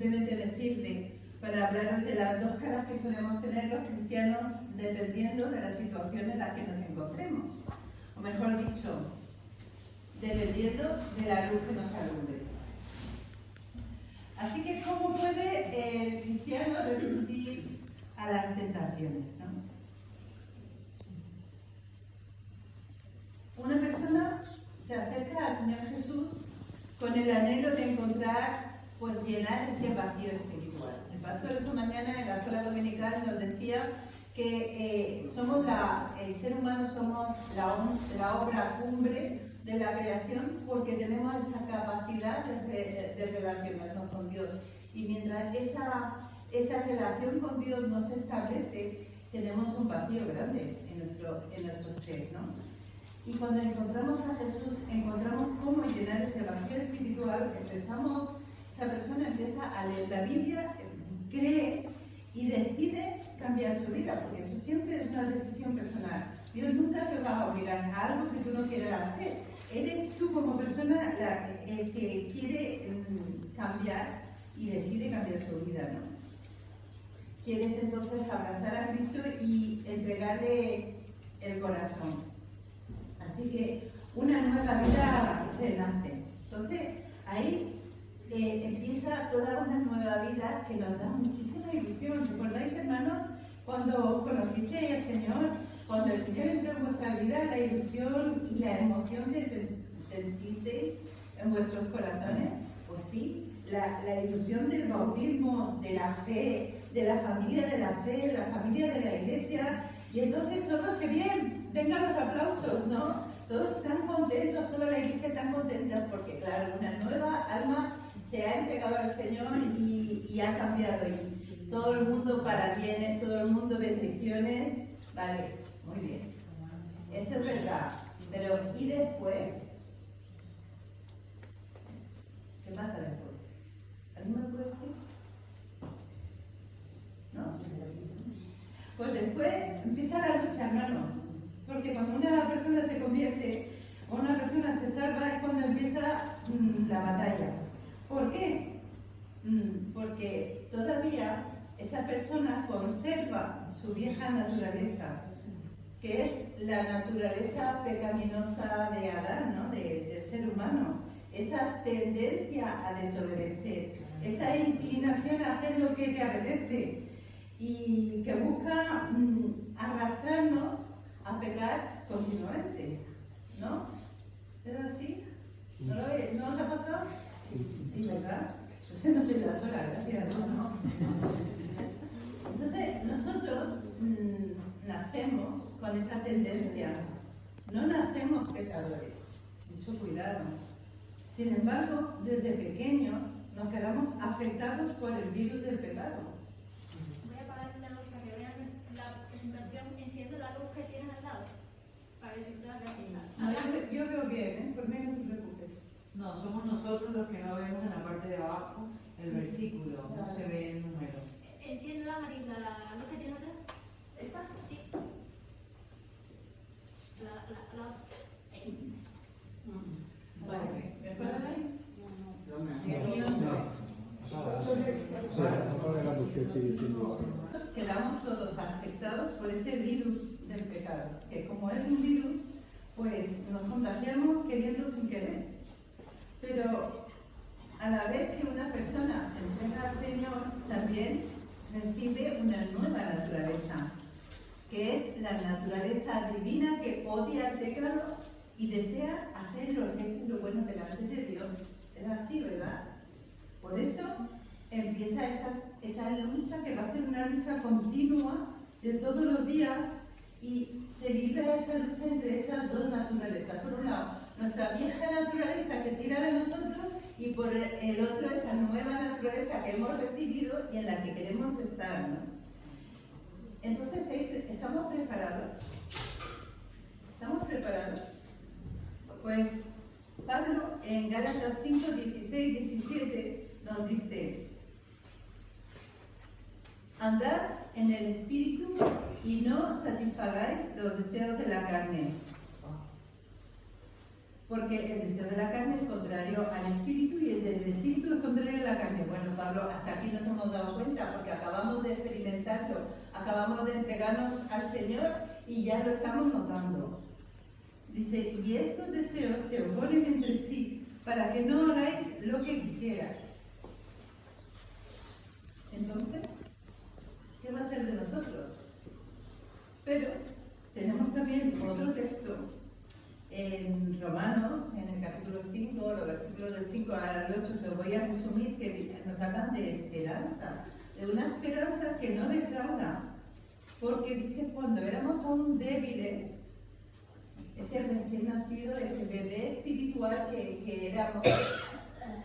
simplemente me sirve para hablaros de las dos caras que solemos tener los cristianos dependiendo de la situación en la que nos encontremos. O mejor dicho, dependiendo de la luz que nos alumbre. Así que, ¿cómo puede el cristiano resistir a las tentaciones, ¿no? Una persona se acerca al Señor Jesús con el anhelo de encontrar, pues llenar ese vacío espiritual. El pastor esta mañana en la escuela dominical nos decía que el ser humano somos la obra cumbre de la creación porque tenemos esa capacidad de relacionarnos con Dios. Y mientras esa relación con Dios no se establece, tenemos un vacío grande en nuestro ser, ¿no? Y cuando encontramos a Jesús, encontramos cómo llenar ese vacío espiritual. Esa persona empieza a leer la Biblia, cree y decide cambiar su vida, porque eso siempre es una decisión personal. Dios nunca te va a obligar a algo que tú no quieras hacer. Eres tú como persona el que quiere cambiar y decide cambiar su vida, ¿no? Quieres entonces abrazar a Cristo y entregarle el corazón. Así que una nueva vida renace. Entonces, ahí empieza toda una nueva vida que nos da muchísima ilusión. ¿Recordáis, hermanos, cuando conocisteis al Señor? Cuando el Señor entró en vuestra vida, la ilusión y la emoción que sentisteis en vuestros corazones, pues sí, la ilusión del bautismo, de la fe, de la familia de la fe, la familia de la iglesia, y entonces todos querían, vengan los aplausos, ¿no? Todos están contentos, toda la iglesia están contentas, porque claro, una nueva alma se ha entregado al Señor y ha cambiado, y todo el mundo para bienes, todo el mundo bendiciones, vale, muy bien, eso es verdad, pero ¿y después? ¿Qué pasa después? ¿Alguien me puede decir? ¿No? Pues después empieza la lucha, hermanos, porque cuando una persona se convierte o una persona se salva es cuando empieza la batalla. ¿Por qué? Porque todavía esa persona conserva su vieja naturaleza, que es la naturaleza pecaminosa de Adán, ¿no? Del ser humano. Esa tendencia a desobedecer, esa inclinación a hacer lo que te apetece y que busca arrastrarnos a pecar continuamente, ¿no? ¿Es así? ¿No os ha pasado? Sí, ¿verdad? No soy la sola, gracias, ¿no? Entonces, nosotros nacemos con esa tendencia, no nacemos pecadores, mucho cuidado. Sin embargo, desde pequeños nos quedamos afectados por el virus del pecado. Voy a apagar la luz para que vean la presentación. Enciende la luz que tienes al lado para que se pueda ver. Yo veo bien, ¿eh? Por mí no te preocupes. No, somos nosotros los que no vemos en la parte de abajo el versículo, no se ve el número. Enciende la luz que tienes atrás. ¿Esta? Sí. Vale, ¿me acuerdas ahí? Quedamos todos afectados por ese virus del pecado, que como es un virus, pues nos contagiamos queriendo sin querer. Pero a la vez que una persona se entrega al Señor, también recibe una nueva naturaleza, que es la naturaleza divina que odia el pecado y desea hacer lo recto y lo bueno delante de Dios. Es así, ¿verdad? Por eso empieza esa lucha que va a ser una lucha continua de todos los días, y se libra esa lucha entre esas dos naturalezas. Por un lado, nuestra vieja naturaleza que tira de nosotros, y por el otro, esa nueva naturaleza que hemos recibido y en la que queremos estar, ¿no? Entonces, ¿estamos preparados? ¿Estamos preparados? Pues Pablo en Gálatas 5, 16, 17 nos dice: andad en el Espíritu y no satisfagáis los deseos de la carne, porque el deseo de la carne es contrario al Espíritu y el del Espíritu es contrario a la carne. Bueno, Pablo, hasta aquí nos hemos dado cuenta, porque acabamos de experimentarlo, acabamos de entregarnos al Señor y ya lo estamos notando. Dice, y estos deseos se oponen entre sí para que no hagáis lo que quisierais. Entonces, ¿qué va a ser de nosotros? Pero tenemos también otro texto en Romanos, en el capítulo 5, los versículos del 5 al 8, que os voy a resumir, que nos hablan de esperanza, de una esperanza que no defrauda, porque dice, cuando éramos aún débiles, ese recién nacido, ese bebé espiritual que éramos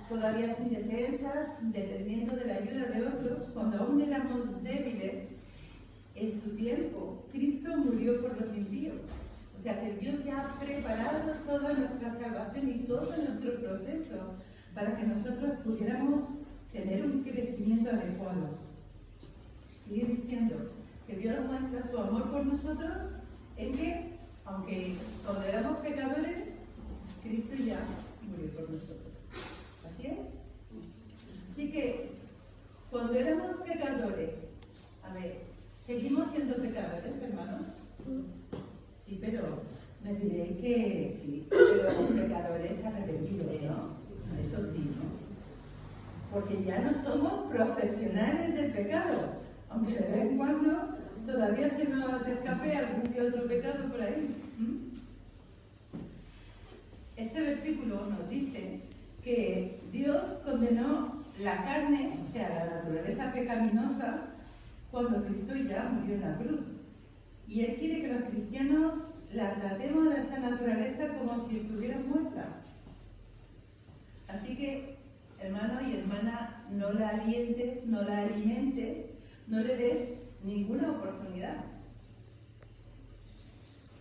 todavía sin defensas, dependiendo de la ayuda de otros, cuando aún éramos débiles, en su tiempo, Cristo murió por los impíos. O sea que Dios ya ha preparado toda nuestra salvación y todo nuestro proceso para que nosotros pudiéramos tener un crecimiento adecuado. Sigue diciendo que Dios muestra su amor por nosotros en que, aunque cuando éramos pecadores, Cristo ya murió por nosotros. ¿Así es? Así que, cuando éramos pecadores, a ver, ¿seguimos siendo pecadores, hermanos? Sí, pero me diré que sí, pero pecadores arrepentidos, ¿no? Eso sí, ¿no? Porque ya no somos profesionales del pecado, aunque de vez en cuando todavía se nos escape algún que otro pecado por ahí. Este versículo nos dice que Dios condenó la carne, o sea, la naturaleza pecaminosa, cuando Cristo ya murió en la cruz. Y Él quiere que los cristianos la tratemos de esa naturaleza como si estuviera muerta. Así que, hermano y hermana, no la alientes, no la alimentes, no le des ninguna oportunidad.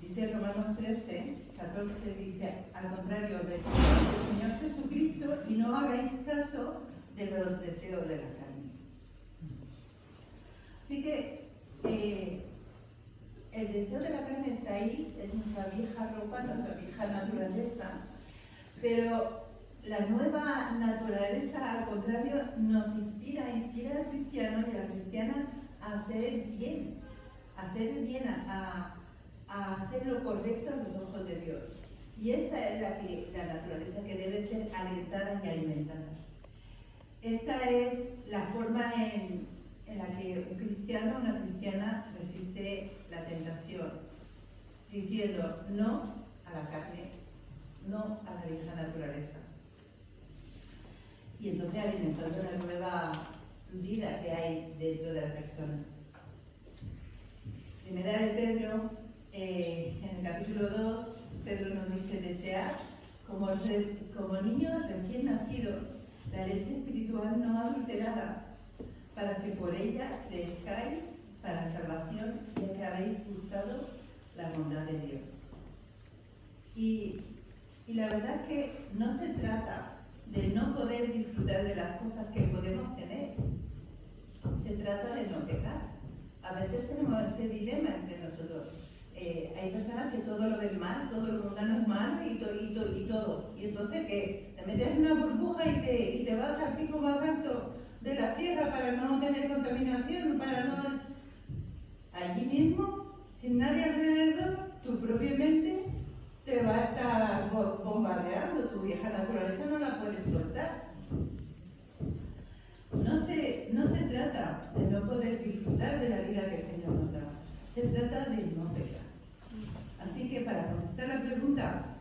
Dice Romanos 13, 14, dice, al contrario, vestidos del Señor Jesucristo y no hagáis caso de los deseos de la carne. Así que el deseo de la carne está ahí, es nuestra vieja ropa, nuestra vieja naturaleza, pero la nueva naturaleza, al contrario, nos inspira al cristiano y a la cristiana a hacer bien, a hacer lo correcto a los ojos de Dios. Y esa es la naturaleza que debe ser alentada y alimentada. Esta es la forma en la que un cristiano o una cristiana resiste la tentación, diciendo no a la carne, no a la vieja naturaleza. Y entonces alimentando la nueva vida que hay dentro de la persona. Primera de Pedro, en el capítulo 2, Pedro nos dice, desead como niños recién nacidos la leche espiritual no adulterada, para que por ella crezcáis para salvación, ya que habéis gustado la bondad de Dios. Y la verdad es que no se trata de no poder disfrutar de las cosas que podemos tener, se trata de no pecar. A veces tenemos ese dilema entre nosotros. Hay personas que todo lo ven mal, todo lo mundano es malo y todo. Y entonces que te metes en una burbuja y te vas al pico más alto de la sierra para no tener contaminación, para no... Allí mismo, sin nadie alrededor, tu propia mente te va a estar bombardeando, tu vieja naturaleza no la puedes soltar. No se trata de no poder disfrutar de la vida que el Señor nos da, se trata de no pecar. Así que para contestar la pregunta,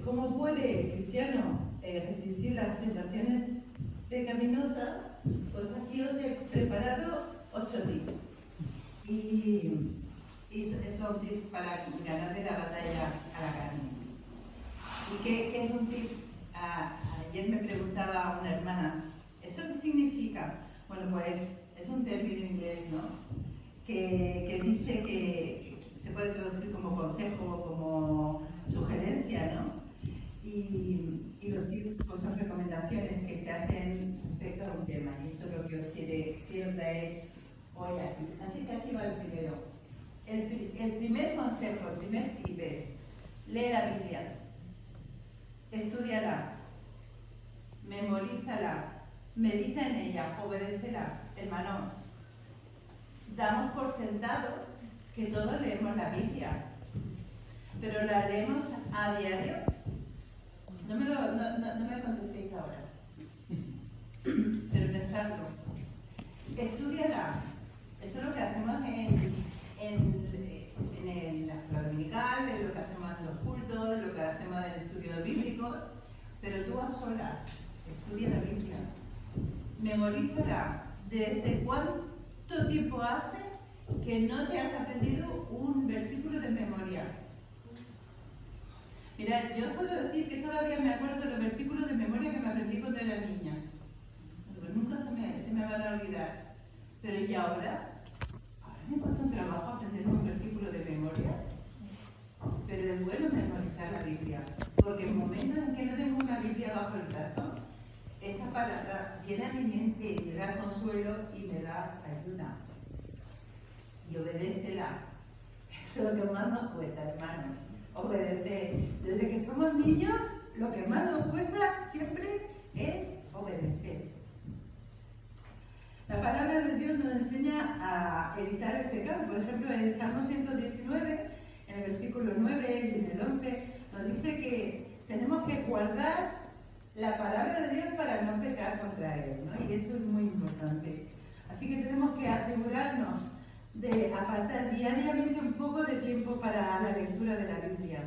¿cómo puede el cristiano resistir las tentaciones pecaminosas? Pues aquí os he preparado 8 tips. Y son tips para ganarle la batalla a la carne. ¿Y qué son tips? Ayer me preguntaba una hermana, ¿eso qué significa? Bueno, pues es un término inglés, ¿no? Que dice que se puede traducir como consejo, como sugerencia, ¿no? Y los tips pues, son recomendaciones que se hacen respecto a un tema, y eso es lo que os quiero traer hoy aquí. Así que aquí va el primero. El primer consejo, el primer tip es, lee la Biblia, estúdiala, memorízala, medita en ella, obedécela. Hermanos, damos por sentado que todos leemos la Biblia, pero la leemos a diario. No me contestéis ahora, pero pensadlo. Estúdiala. Eso es lo que hacemos en la escuela dominical, es lo que hacemos en los cultos, es lo que hacemos en estudios bíblicos, pero tú a solas, estudia la Biblia, memorízala. ¿Desde cuánto tiempo hace que no te has aprendido un versículo de memoria? Mira, yo puedo decir que todavía me acuerdo de los versículos de memoria que me aprendí cuando era niña. Pero nunca se me van a olvidar. Pero ¿y ahora? Ahora me cuesta un trabajo aprender un versículo de memoria. Pero es bueno memorizar la Biblia, porque en momentos en que no tengo una Biblia bajo el brazo, esa palabra viene a mi mente, me da consuelo y me da ayuda. Y obedécela. Eso es lo que más nos cuesta, hermanos. Obedecer. Desde que somos niños, lo que más nos cuesta siempre es obedecer. La palabra de Dios nos enseña a evitar el pecado. Por ejemplo, en Salmo 119, en el versículo 9 y en el 11, nos dice que tenemos que guardar la palabra de Dios para no pecar contra Él, ¿no? Y eso es muy importante. Así que tenemos que asegurarnos de apartar diariamente un poco de tiempo para la lectura de la Biblia.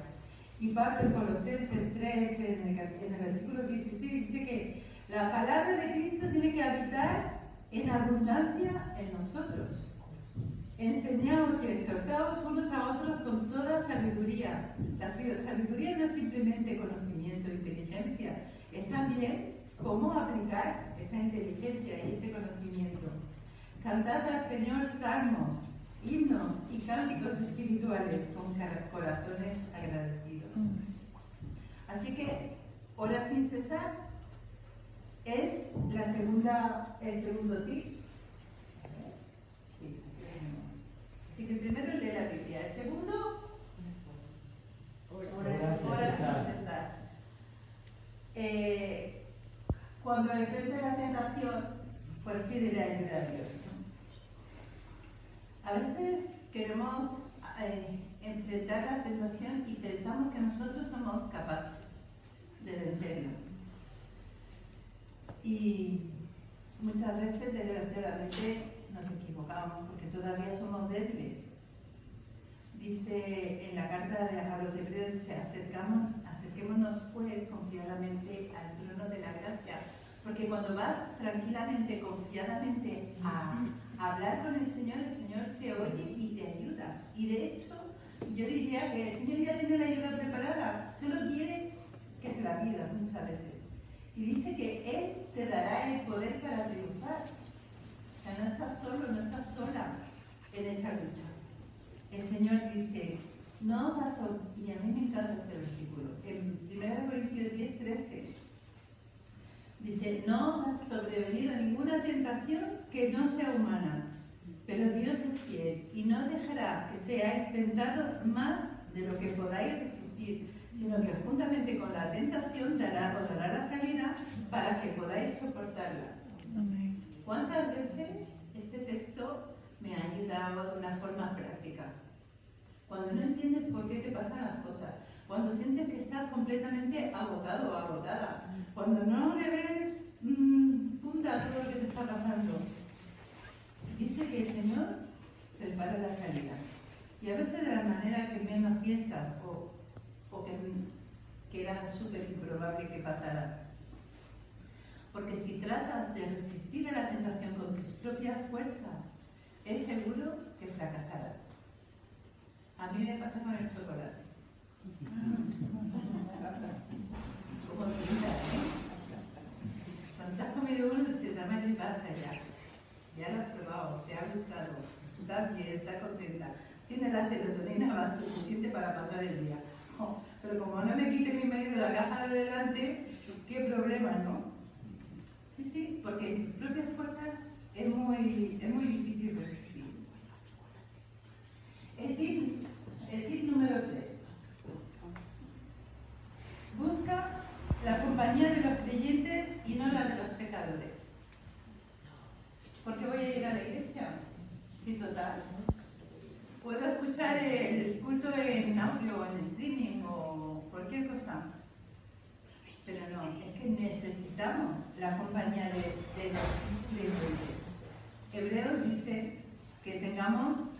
Y Pablo en Colosenses 3, en el versículo 16, dice que la palabra de Cristo tiene que habitar en abundancia en nosotros. Enseñaos y exhortaos unos a otros con toda sabiduría. La sabiduría no es simplemente conocimiento e inteligencia, es también cómo aplicar esa inteligencia y ese conocimiento. Cantad al Señor salmos, himnos y cánticos espirituales con corazones agradecidos. Así que, ora sin cesar es el segundo tip. Sí, así que el primero es leer la Biblia. El segundo, ora sin cesar. Cuando enfrente la tentación, pues pídele ayuda a Dios. A veces queremos enfrentar la tentación y pensamos que nosotros somos capaces de vencerla. Y muchas veces, desgraciadamente, nos equivocamos porque todavía somos débiles. Dice en la carta a los Hebreos, dice, acerquémonos pues confiadamente al trono de la gracia. Porque cuando vas tranquilamente, confiadamente a hablar con el Señor te oye y te ayuda. Y de hecho, yo diría que el Señor ya tiene la ayuda preparada, solo quiere que se la pida muchas veces. Y dice que Él te dará el poder para triunfar. O sea, no estás solo, no estás sola en esa lucha. El Señor dice, no os asombréis, y a mí me encanta este versículo, en 1 Corintios 10, 13. Dice, no os ha sobrevenido ninguna tentación que no sea humana, pero Dios es fiel y no dejará que seáis tentados más de lo que podáis resistir, sino que juntamente con la tentación os dará la salida para que podáis soportarla. Amén. ¿Cuántas veces este texto me ha ayudado de una forma práctica? Cuando no entiendes por qué te pasan las cosas, cuando sientes que estás completamente agotado o agotada, cuando no le ves punta a todo lo que te está pasando, dice que el Señor prepara la salida. Y a veces de la manera que menos piensas o que era súper improbable que pasara. Porque si tratas de resistir a la tentación con tus propias fuerzas, es seguro que fracasarás. A mí me pasa con el chocolate. Como pinta, Cuando te has comido uno, dices, dame el basta ya. Ya lo has probado, te ha gustado, estás bien, estás contenta. Tienes la serotonina suficiente para pasar el día. Oh, pero como no me quite mi marido la caja de delante, qué problema, ¿no? Sí, porque en tus propias fuerzas es muy difícil resistir. El tip número 3. Busca la compañía de los creyentes y no la de los pecadores. ¿Por qué voy a ir a la iglesia? Sí, total. Puedo escuchar el culto en audio, en streaming o cualquier cosa. Pero no, es que necesitamos la compañía de los creyentes. Hebreos dice que tengamos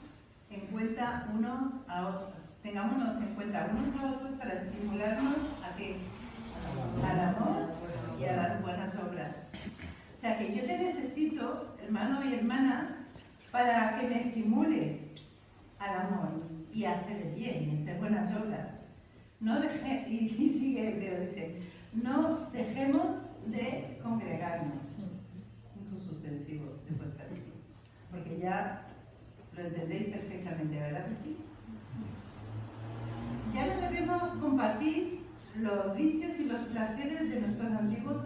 en cuenta unos a otros. Tengámonos en cuenta unos a otros para estimularnos a qué? Al amor y a las buenas obras. O sea que yo te necesito, hermano y hermana, para que me estimules al amor y a hacer el bien y a hacer buenas obras. No deje, y sigue Hebreo, dice, no dejemos de congregarnos. Punto suspensivo después de esto. Porque ya lo entendéis perfectamente, ¿verdad que sí? Ya no debemos compartir los vicios y los placeres de nuestros antiguos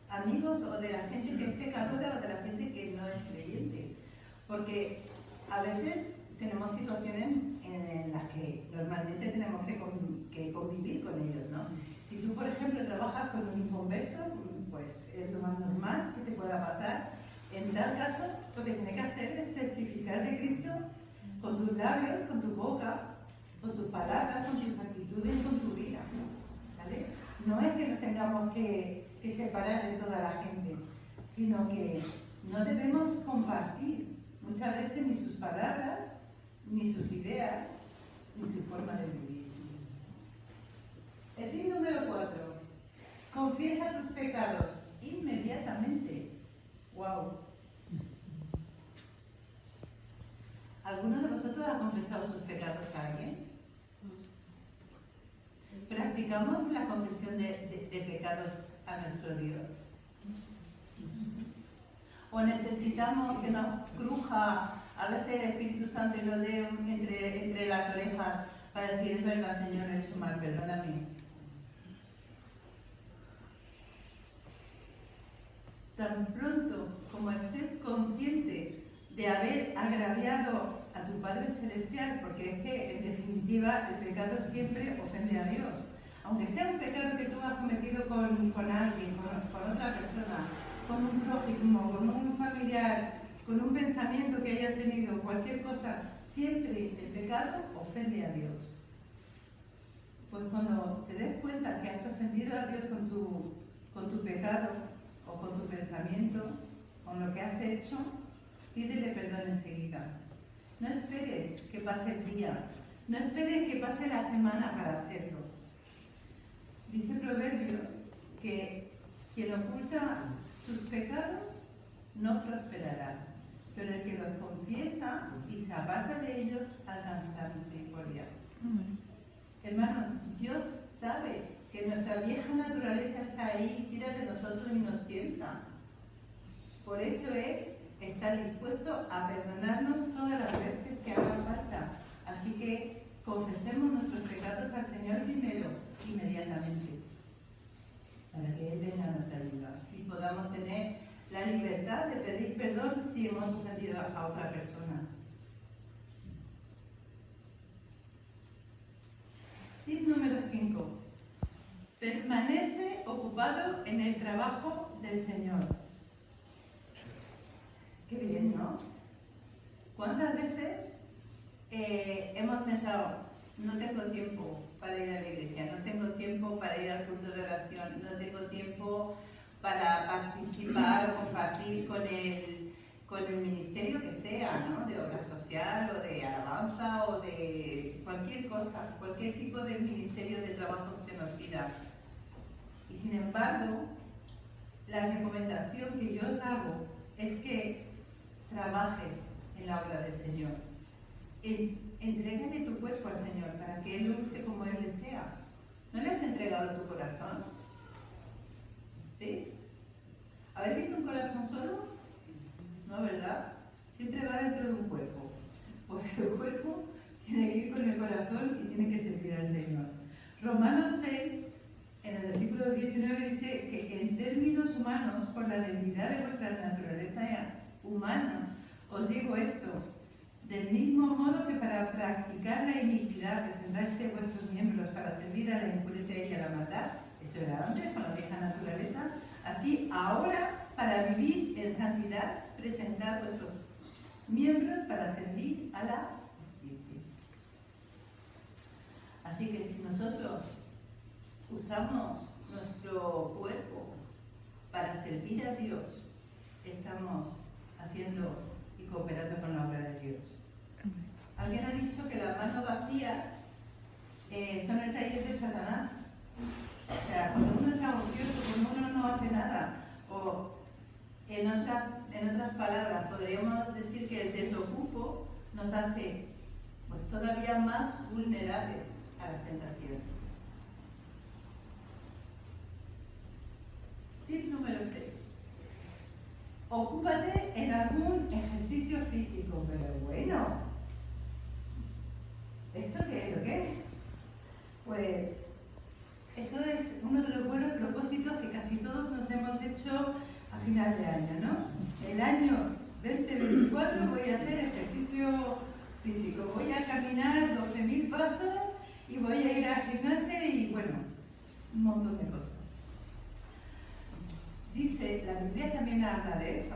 amigos o de la gente que es pecadora o de la gente que no es creyente. Porque a veces tenemos situaciones en las que normalmente tenemos que convivir con ellos, ¿no? Si tú, por ejemplo, trabajas con un inconverso, pues es lo más normal que te pueda pasar. En tal caso, lo que tienes que hacer es testificar de Cristo con tus labios, con tu boca, con tus palabras, con tus actitudes, con tu vida, ¿vale? No es que nos tengamos que separar de toda la gente, sino que no debemos compartir muchas veces ni sus palabras, ni sus ideas, ni su forma de vivir. El tip número 4. Confiesa tus pecados inmediatamente. ¡Wow! ¿Alguno de vosotros ha confesado sus pecados a alguien? ¿Practicamos la confesión de pecados a nuestro Dios? ¿O necesitamos que nos cruja a veces el Espíritu Santo y nos dé entre las orejas para decir, es verdad, Señor, he hecho mal, perdóname? Tan pronto como estés consciente de haber agraviado a tu Padre Celestial, porque es que, en definitiva, el pecado siempre ofende a Dios. Aunque sea un pecado que tú has cometido con alguien, con otra persona, con un prójimo, con un familiar, con un pensamiento que hayas tenido, cualquier cosa, siempre el pecado ofende a Dios. Pues cuando te des cuenta que has ofendido a Dios con tu pecado o con tu pensamiento, con lo que has hecho, pídele perdón enseguida. No esperes que pase el día, no esperes que pase la semana para hacerlo. Dice Proverbios que quien oculta sus pecados no prosperará, pero el que los confiesa y se aparta de ellos alcanzará misericordia. Hermanos, Dios sabe que nuestra vieja naturaleza está ahí, tira de nosotros y nos tienta. Por eso Él está dispuesto a perdonarnos todas las veces que haga falta. Así que confesemos nuestros pecados al Señor primero, inmediatamente, para que Él venga a nos ayudar y podamos tener la libertad de pedir perdón si hemos ofendido a otra persona. Tip número 5. Permanece ocupado en el trabajo del Señor. Qué bien, ¿no? ¿Cuántas veces hemos pensado, no tengo tiempo para ir a la iglesia, no tengo tiempo para ir al culto de oración, no tengo tiempo para participar o compartir con el ministerio que sea, ¿no? De obra social o de alabanza o de cualquier cosa, cualquier tipo de ministerio de trabajo que se nos pida? Y sin embargo, la recomendación que yo os hago es que trabajes en la obra del Señor. Entrégale tu cuerpo al Señor para que Él lo use como Él desea. ¿No le has entregado tu corazón? ¿Sí? ¿Habéis visto un corazón solo? No, ¿verdad? Siempre va dentro de un cuerpo. Porque el cuerpo tiene que ir con el corazón y tiene que servir al Señor. Romanos 6, en el versículo 19, dice que en términos humanos, por la debilidad de vuestra naturaleza humana, os digo esto: del mismo modo que para practicar la iniquidad presentáis de vuestros miembros para servir a la impureza y a la maldad, eso era antes con la vieja naturaleza, así ahora para vivir en santidad, presentad vuestros miembros para servir a la justicia. Así que si nosotros usamos nuestro cuerpo para servir a Dios, estamos haciendo y cooperando con la obra de Dios. Alguien ha dicho que las manos vacías son el taller de Satanás. O sea, cuando uno está ocioso, cuando uno no hace nada, o en otras palabras, podríamos decir que el desocupo nos hace pues, todavía más vulnerables a las tentaciones. Tip número 6. Ocúpate en algún ejercicio físico, pero bueno, ¿esto qué es lo que es? Pues eso es uno de los buenos propósitos que casi todos nos hemos hecho a final de año, ¿no? El año 2024 voy a hacer ejercicio físico, voy a caminar 12.000 pasos y voy a ir al gimnasio y bueno, un montón de cosas. Dice, la Biblia también habla de eso.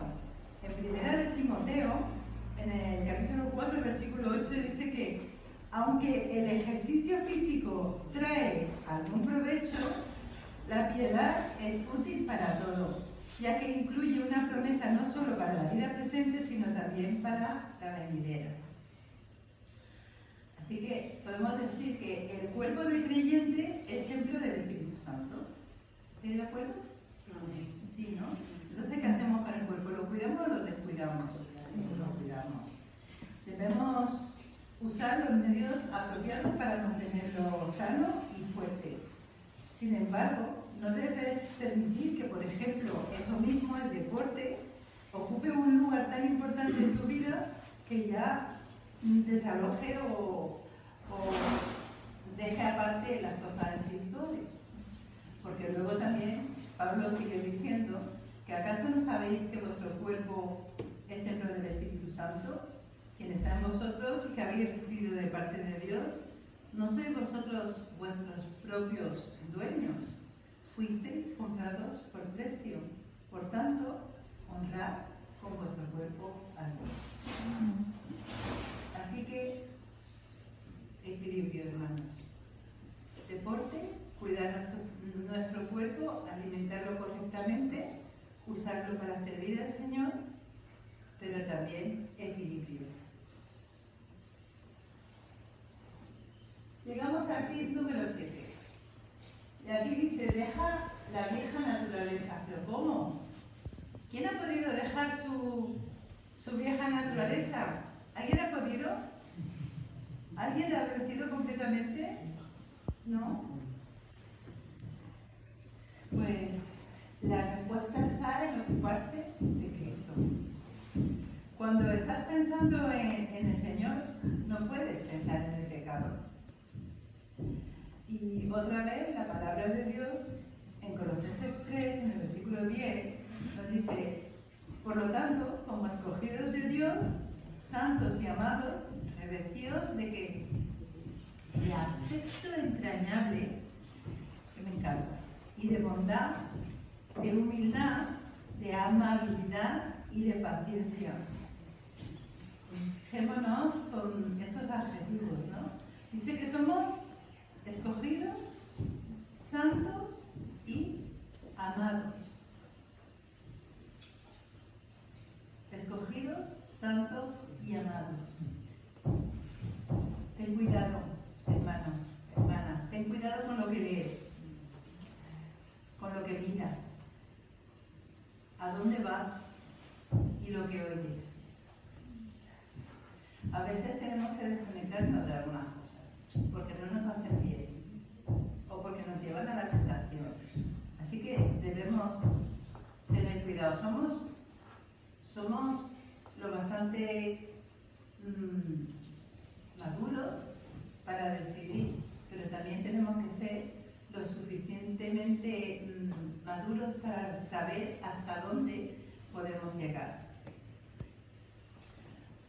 En Primera de Timoteo, en el capítulo 4, versículo 8, dice que aunque el ejercicio físico trae algún provecho, la piedad es útil para todo, ya que incluye una promesa no solo para la vida presente, sino también para la venidera. Así que podemos decir que el cuerpo del creyente es templo del Espíritu Santo. ¿Estáis de acuerdo? Sí, ¿no? Entonces, ¿qué hacemos con el cuerpo? ¿Lo cuidamos o lo descuidamos? Lo cuidamos. Debemos usar los medios apropiados para mantenerlo sano y fuerte. Sin embargo, no debes permitir que, por ejemplo, eso mismo, el deporte, ocupe un lugar tan importante en tu vida que ya desaloje o deje aparte las cosas espirituales. Porque luego también Pablo sigue diciendo que ¿acaso no sabéis que vuestro cuerpo es templo del Espíritu Santo, quien está en vosotros y que habéis recibido de parte de Dios? ¿No sois vosotros vuestros propios dueños? Fuisteis comprados por precio. Por tanto, honrad con vuestro cuerpo a Dios. Así que, equilibrio, hermanos. Deporte, cuidar nuestro cuerpo, alimentarlo correctamente, usarlo para servir al Señor, pero también equilibrio. Llegamos al tip número 7. Y aquí dice, deja la vieja naturaleza. ¿Pero cómo? ¿Quién ha podido dejar su vieja naturaleza? ¿Alguien ha podido? ¿Alguien la ha vencido completamente? ¿No? Pues la respuesta está en ocuparse de Cristo. Cuando estás pensando en el Señor, no puedes pensar en el pecado. Y otra vez, la palabra de Dios, en Colosenses 3, en el versículo 10, nos dice, por lo tanto, como escogidos de Dios, santos y amados, revestidos de ¿qué? De afecto entrañable, que me encanta, y de bondad, de humildad, de amabilidad y de paciencia. Fijémonos con estos adjetivos, ¿no? Dice que somos escogidos, santos y amados. Escogidos, santos y amados. Ten cuidado, hermano, hermana, ten cuidado con lo que lees, con lo que miras, a dónde vas y lo que oyes. A veces tenemos que desconectarnos de algunas cosas, porque no nos hacen bien, o porque nos llevan a la tentación. Así que debemos tener cuidado. Somos lo bastante maduros para decidir, pero también tenemos que ser lo suficientemente maduros para saber hasta dónde podemos llegar.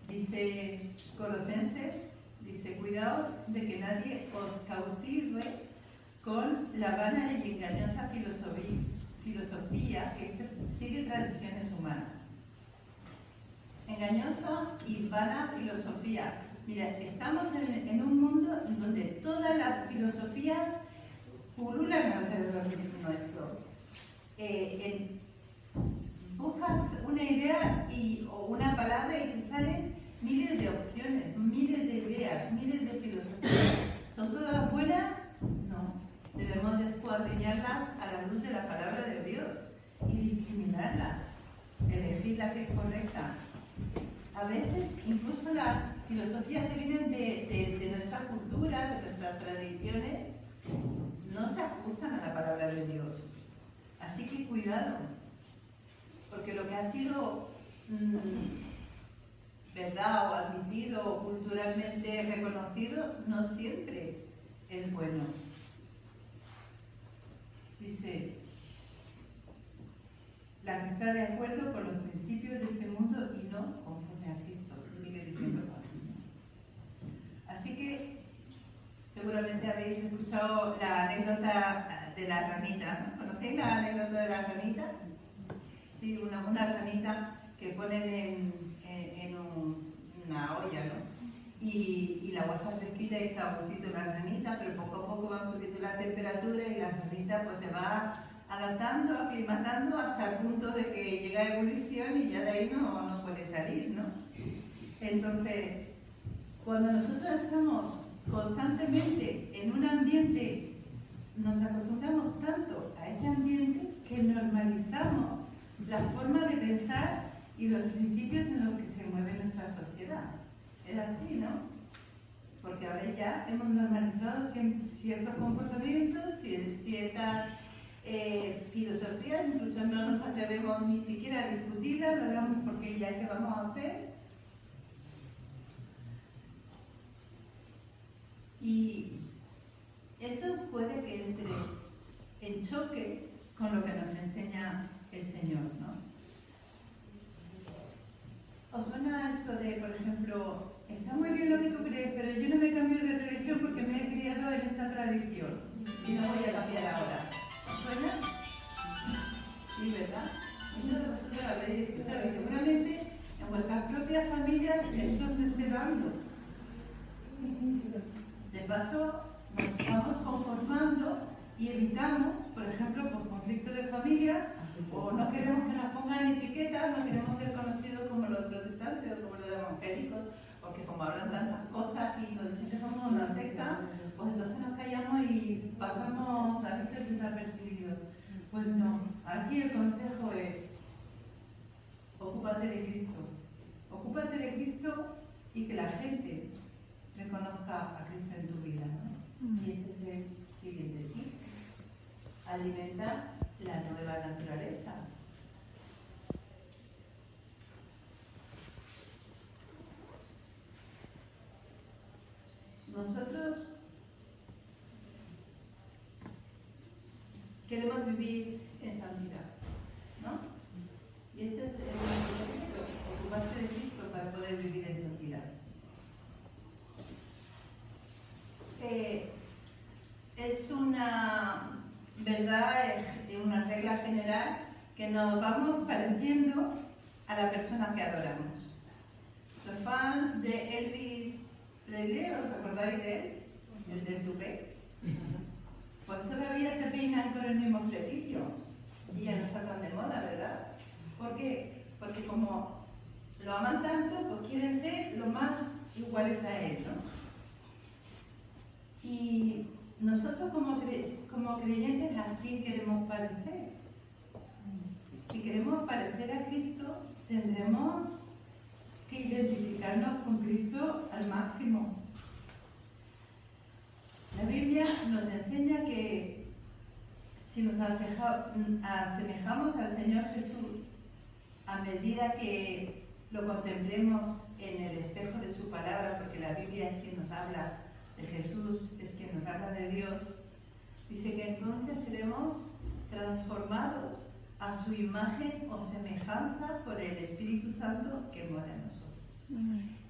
Dice Colosenses, dice, cuidaos de que nadie os cautive con la vana y engañosa filosofía que sigue tradiciones humanas. Engañosa y vana filosofía. Mira, estamos en un mundo donde todas las filosofías pululan alrededor nuestro. Buscas una idea o una palabra y te salen miles de opciones, miles de ideas, miles de filosofías. ¿Son todas buenas? No. Debemos de escuadriñarlas a la luz de la palabra de Dios y discriminarlas, elegir la que es correcta. A veces, incluso las filosofías que vienen de nuestra cultura, de nuestras tradiciones, no se ajustan a la palabra de Dios. Así que cuidado, porque lo que ha sido verdad o admitido o culturalmente reconocido no siempre es bueno. Dice, la que está de acuerdo con los principios de este mundo y no conforme a Cristo, sigue diciendo Juan. Así que seguramente habéis escuchado la anécdota de la ranita, ¿no? ¿Conocéis la anécdota de la ranita? Sí, una ranita que ponen en una olla, ¿no? Y la agua está fresquita y está a gustito la ranita, pero poco a poco van subiendo la temperatura y la ranita pues se va adaptando, aclimatando hasta el punto de que llega a ebullición y ya de ahí no puede salir, ¿no? Entonces, cuando nosotros estamos constantemente en un ambiente, nos acostumbramos tanto a ese ambiente que normalizamos la forma de pensar y los principios en los que se mueve nuestra sociedad. Es así, ¿no? Porque ahora ya hemos normalizado ciertos comportamientos, ciertas filosofías, incluso no nos atrevemos ni siquiera a discutirlas, lo damos porque ya qué vamos a hacer. Y eso puede que entre en choque con lo que nos enseña el Señor, ¿no? ¿Os suena esto de, por ejemplo, está muy bien lo que tú crees, pero yo no me cambio de religión porque me he criado en esta tradición y no voy a cambiar ahora? ¿Os suena? Sí, ¿verdad? Muchos de vosotros lo habréis escuchado y seguramente en vuestras propias familias esto se esté dando. De paso, nos vamos conformando y evitamos, por ejemplo, por conflicto de familia, o no queremos que nos pongan etiquetas, no queremos ser conocidos como los protestantes o como los evangélicos, porque como hablan tantas cosas y nos dicen que somos una secta, pues entonces nos callamos y pasamos a veces desapercibidos. Pues no, aquí el consejo es, ocúpate de Cristo. Ocúpate de Cristo y que la gente reconozca a Cristo en tu vida, ¿no? Y ese es el siguiente tip. Alimenta la nueva naturaleza. Nosotros queremos vivir en santidad, ¿no? Y este es el secreto, ocuparse de Cristo para poder vivir en santidad. Es una verdad, una regla general que nos vamos pareciendo a la persona que adoramos. Los fans de Elvis Presley, ¿os acordáis de él? El del tupé. Pues todavía se peinan con el mismo flequillo y ya no está tan de moda, ¿verdad? ¿Por qué? Porque como lo aman tanto, pues quieren ser lo más iguales a él, ¿no? Y nosotros como creyentes, ¿a quién queremos parecer? Si queremos parecer a Cristo, tendremos que identificarnos con Cristo al máximo. La Biblia nos enseña que si nos asemejamos al Señor Jesús, a medida que lo contemplemos en el espejo de su palabra, porque la Biblia es quien nos habla de Jesús, es quien nos habla de Dios, dice que entonces seremos transformados a su imagen o semejanza por el Espíritu Santo que mora en nosotros.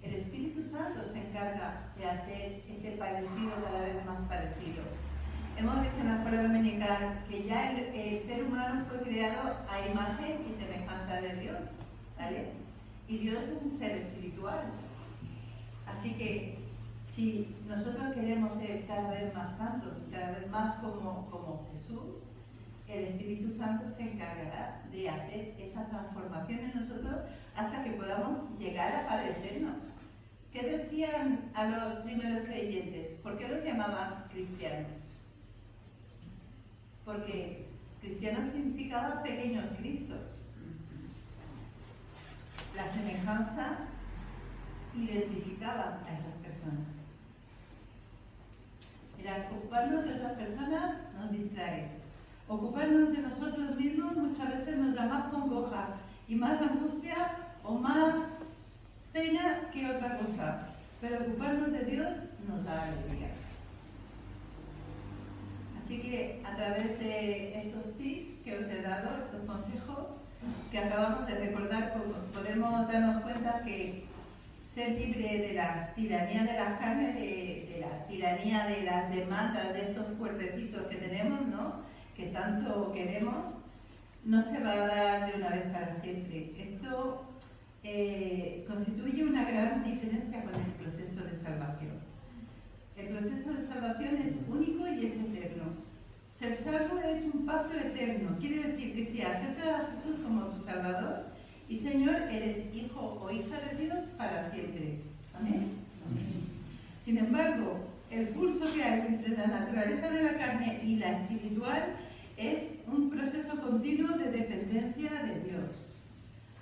El Espíritu Santo se encarga de hacer ese parecido cada vez más parecido. hemos visto en la escuela dominical que ya el ser humano fue creado a imagen y semejanza de Dios, ¿vale? Y Dios es un ser espiritual. Así que si nosotros queremos ser cada vez más santos, cada vez más como Jesús, el Espíritu Santo se encargará de hacer esa transformación en nosotros hasta que podamos llegar a parecernos. ¿Qué decían a los primeros creyentes? ¿Por qué los llamaban cristianos? Porque cristianos significaba pequeños cristos. La semejanza identificaba a esas personas. Era ocuparnos de otras personas nos distrae. Ocuparnos de nosotros mismos muchas veces nos da más congoja y más angustia o más pena que otra cosa. Pero ocuparnos de Dios nos da alegría. Así que a través de estos tips que os he dado, estos consejos que acabamos de recordar, podemos darnos cuenta que ser libre de la tiranía de las carnes, de la tiranía de las demandas de estos cuerpecitos que tenemos, ¿no?, que tanto queremos, no se va a dar de una vez para siempre. Esto constituye una gran diferencia con el proceso de salvación. El proceso de salvación es único y es eterno. Ser salvo es un pacto eterno. Quiere decir que si aceptas a Jesús como tu Salvador y Señor, eres hijo o hija de Dios para siempre. ¿Amén? Sin embargo, el pulso que hay entre la naturaleza de la carne y la espiritual es un proceso continuo de dependencia de Dios.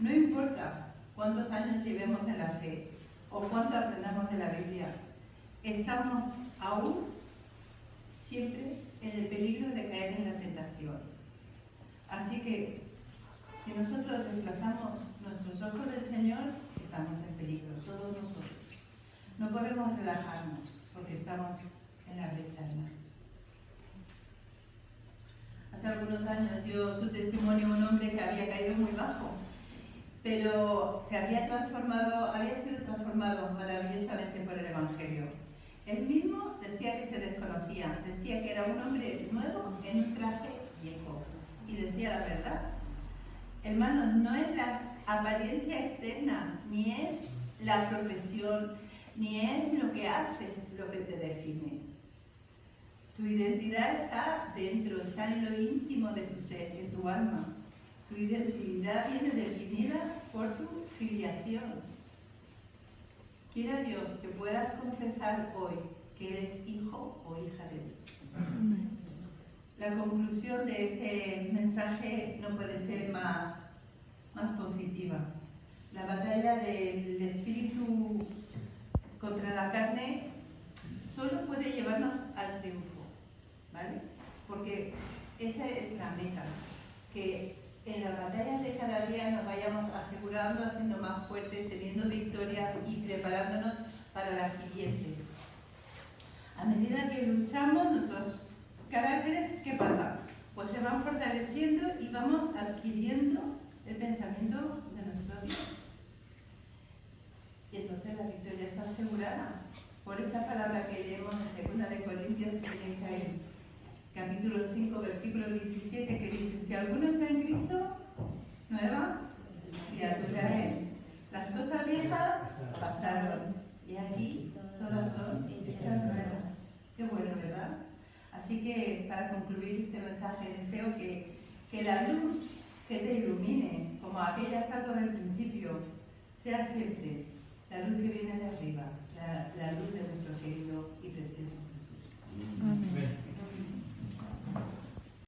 No importa cuántos años llevemos en la fe o cuánto aprendamos de la Biblia, estamos aún siempre en el peligro de caer en la tentación. Así que, si nosotros desplazamos nuestros ojos del Señor, estamos en peligro, todos nosotros. No podemos relajarnos porque estamos en la brecha, hermanos. Hace algunos años dio su testimonio un hombre que había caído muy bajo, pero había sido transformado maravillosamente por el Evangelio. Él mismo decía que se desconocía, decía que era un hombre nuevo en un traje viejo y decía la verdad. Hermanos, no es la apariencia externa, ni es la profesión, ni es lo que haces lo que te define. Tu identidad está dentro, está en lo íntimo de tu ser, en tu alma. Tu identidad viene definida por tu filiación. Quiera Dios que puedas confesar hoy que eres hijo o hija de Dios. La conclusión de este mensaje no puede ser más positiva. La batalla del espíritu contra la carne solo puede llevarnos al triunfo, ¿vale? Porque esa es la meta, que en las batallas de cada día nos vayamos asegurando, haciendo más fuertes, teniendo victoria y preparándonos para la siguiente. A medida que luchamos, nuestros caracteres, ¿qué pasa? Pues se van fortaleciendo y vamos adquiriendo el pensamiento de nuestro Dios. Y entonces la victoria está asegurada por esta palabra que leemos en 2 de Corintios, que dice ahí, capítulo 5, versículo 17, que dice: si alguno está en Cristo, nueva criatura es. Las cosas viejas pasaron y aquí todas son hechas nuevas. Qué bueno, ¿verdad? Así que para concluir este mensaje deseo que la luz que te ilumine, como aquella estatua del principio, sea siempre